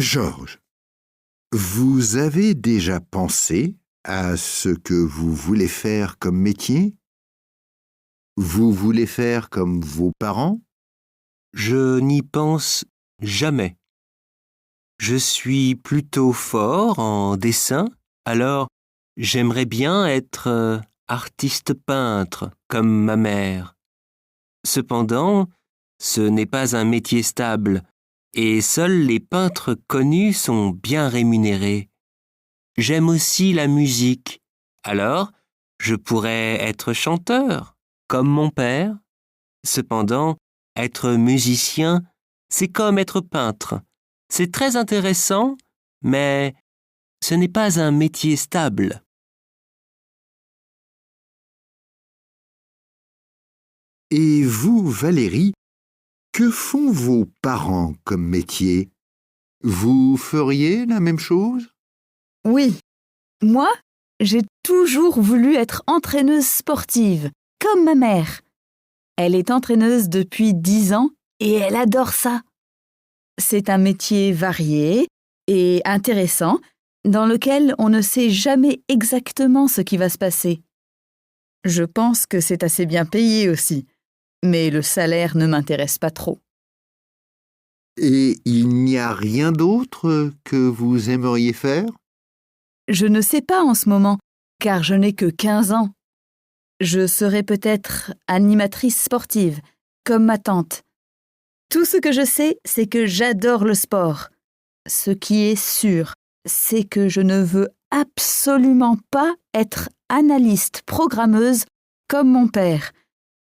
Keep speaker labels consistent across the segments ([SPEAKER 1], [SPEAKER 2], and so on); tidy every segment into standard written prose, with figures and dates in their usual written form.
[SPEAKER 1] Georges, vous avez déjà pensé à ce que vous voulez faire comme métier? Vous voulez faire comme vos parents?
[SPEAKER 2] Je n'y pense jamais. Je suis plutôt fort en dessin, alors j'aimerais bien être artiste peintre comme ma mère. Cependant, ce n'est pas un métier stable et seuls les peintres connus sont bien rémunérés. J'aime aussi la musique, alors je pourrais être chanteur, comme mon père. Cependant, être musicien, c'est comme être peintre. C'est très intéressant, mais ce n'est pas un métier stable.
[SPEAKER 1] Et vous, Valérie, que font vos parents comme métier? Vous feriez la même chose?
[SPEAKER 3] Oui, moi, j'ai toujours voulu être entraîneuse sportive, comme ma mère. Elle est entraîneuse depuis 10 ans et elle adore ça. C'est un métier varié et intéressant dans lequel on ne sait jamais exactement ce qui va se passer. Je pense que c'est assez bien payé aussi, mais le salaire ne m'intéresse pas trop.
[SPEAKER 1] Et il n'y a rien d'autre que vous aimeriez faire?
[SPEAKER 3] Je ne sais pas en ce moment, car je n'ai que 15 ans. Je serai peut-être animatrice sportive, comme ma tante. Tout ce que je sais, c'est que j'adore le sport. Ce qui est sûr, c'est que je ne veux absolument pas être analyste programmeuse comme mon père.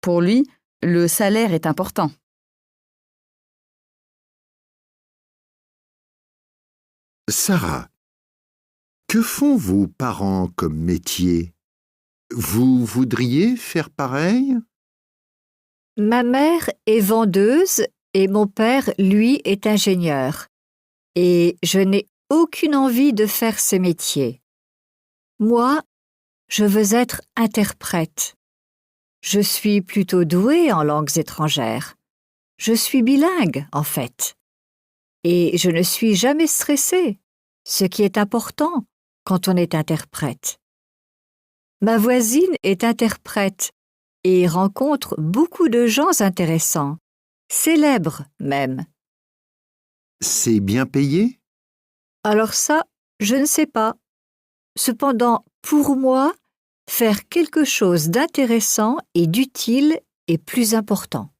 [SPEAKER 3] Pour lui, le salaire est important.
[SPEAKER 1] Sarah, que font vos parents comme métier? Vous voudriez faire pareil?
[SPEAKER 4] Ma mère est vendeuse et mon père, lui, est ingénieur. Et je n'ai aucune envie de faire ce métier. Moi, je veux être interprète. Je suis plutôt douée en langues étrangères. Je suis bilingue, en fait. Et je ne suis jamais stressée, ce qui est important quand on est interprète. Ma voisine est interprète et rencontre beaucoup de gens intéressants, célèbres même.
[SPEAKER 1] C'est bien payé?
[SPEAKER 4] Alors ça, je ne sais pas. Cependant, pour moi, faire quelque chose d'intéressant et d'utile est plus important.